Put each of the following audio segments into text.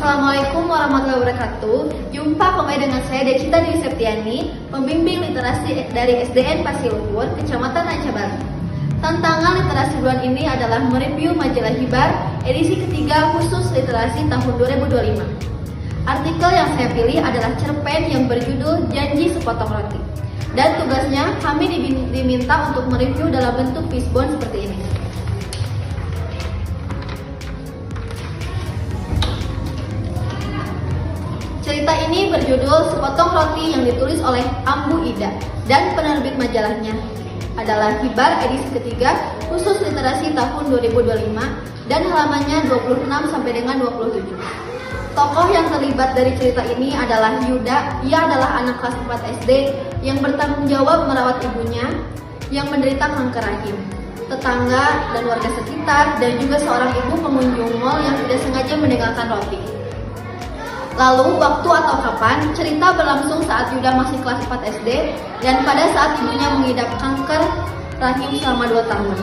Assalamualaikum warahmatullahi wabarakatuh. Jumpa kembali dengan saya Decita Dewi Septiani, pembimbing literasi dari SDN Pasir Luhur, Kecamatan Ranca Bali. Tantangan literasi bulan ini adalah mereview majalah Hibar edisi ketiga khusus literasi tahun 2025. Artikel yang saya pilih adalah cerpen yang berjudul Janji Sepotong Roti. Dan tugasnya kami diminta untuk mereview dalam bentuk fishbone seperti ini. Cerita ini berjudul Sepotong Roti yang ditulis oleh Ambu Ida dan penerbit majalahnya adalah Hibar edisi ketiga khusus literasi tahun 2025 dan halamannya 26 sampai dengan 27. Tokoh yang terlibat dari cerita ini adalah Yuda. Ia adalah anak kelas 4 SD yang bertanggung jawab merawat ibunya yang menderita kanker rahim. Tetangga dan warga sekitar dan juga seorang ibu pengunjung mal yang tidak sengaja meninggalkan roti. Lalu, waktu atau kapan, cerita berlangsung saat Yuda masih kelas 4 SD dan pada saat ibunya mengidap kanker rahim selama 2 tahun.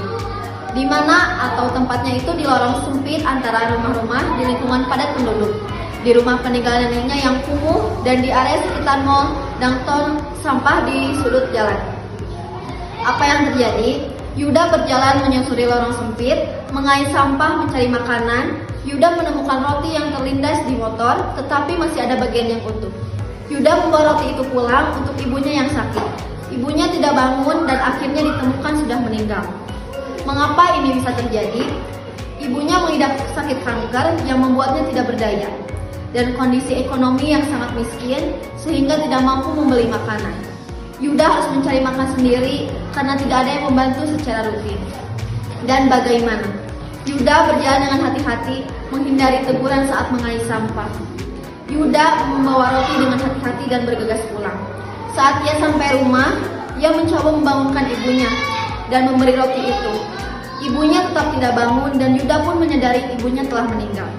Di mana atau tempatnya itu di lorong sempit antara rumah-rumah di lingkungan padat penduduk. Di rumah peninggalan neneknya yang kumuh dan di area sekitar mall dan tong sampah di sudut jalan. Apa yang terjadi? Yuda berjalan menyusuri lorong sempit, mengais sampah mencari makanan. Yuda menemukan roti yang terlindas di motor, tetapi masih ada bagian yang utuh. Yuda membawa roti itu pulang untuk ibunya yang sakit. Ibunya tidak bangun dan akhirnya ditemukan sudah meninggal. Mengapa ini bisa terjadi? Ibunya mengidap sakit kanker yang membuatnya tidak berdaya dan kondisi ekonomi yang sangat miskin sehingga tidak mampu membeli makanan. Yuda harus mencari makan sendiri karena tidak ada yang membantu secara rutin. Dan bagaimana? Yuda berjalan dengan hati-hati menghindari teguran saat mengais sampah. Yuda membawa roti dengan hati-hati dan bergegas pulang. Saat ia sampai rumah, ia mencoba membangunkan ibunya dan memberi roti itu. Ibunya tetap tidak bangun dan Yuda pun menyadari ibunya telah meninggal.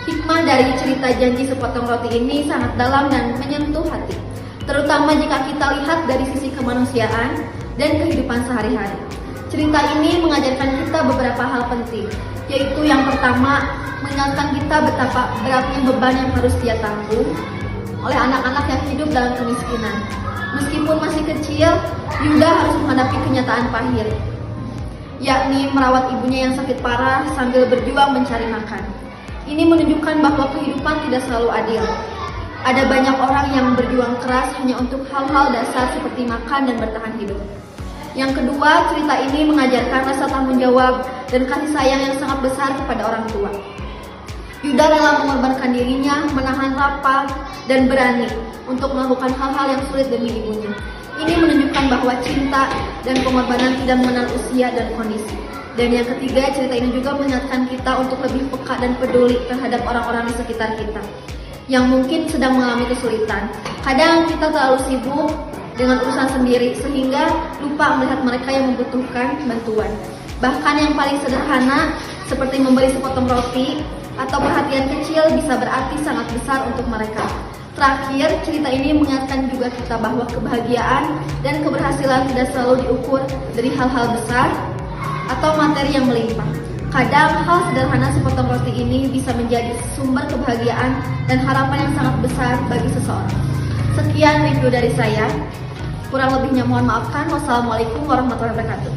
Hikmah dari cerita Janji Sepotong Roti ini sangat dalam dan menyentuh hati, terutama jika kita lihat dari sisi kemanusiaan dan kehidupan sehari-hari. Cerita ini mengajarkan kita beberapa hal penting, yaitu yang pertama, mengingatkan kita betapa beratnya beban yang harus dia tanggung oleh anak-anak yang hidup dalam kemiskinan. Meskipun masih kecil, Yuda harus menghadapi kenyataan pahit, yakni merawat ibunya yang sakit parah sambil berjuang mencari makan. Ini menunjukkan bahwa kehidupan tidak selalu adil. Ada banyak orang yang berjuang keras hanya untuk hal-hal dasar seperti makan dan bertahan hidup. Yang kedua, cerita ini mengajarkan rasa tanggung jawab dan kasih sayang yang sangat besar kepada orang tua. Yuda rela mengorbankan dirinya, menahan lapar, dan berani untuk melakukan hal-hal yang sulit demi ibunya. Ini menunjukkan bahwa cinta dan pengorbanan tidak mengenal usia dan kondisi. Dan yang ketiga, cerita ini juga mengingatkan kita untuk lebih peka dan peduli terhadap orang-orang di sekitar kita yang mungkin sedang mengalami kesulitan. Kadang kita terlalu sibuk dengan urusan sendiri sehingga lupa melihat mereka yang membutuhkan bantuan. Bahkan yang paling sederhana seperti memberi sepotong roti atau perhatian kecil bisa berarti sangat besar untuk mereka. Terakhir, cerita ini mengingatkan juga kita bahwa kebahagiaan dan keberhasilan tidak selalu diukur dari hal-hal besar atau materi yang melimpah. Kadang hal sederhana sepotong roti ini bisa menjadi sumber kebahagiaan dan harapan yang sangat besar bagi seseorang. Sekian review dari saya. Kurang lebihnya mohon maafkan. Wassalamualaikum warahmatullahi wabarakatuh.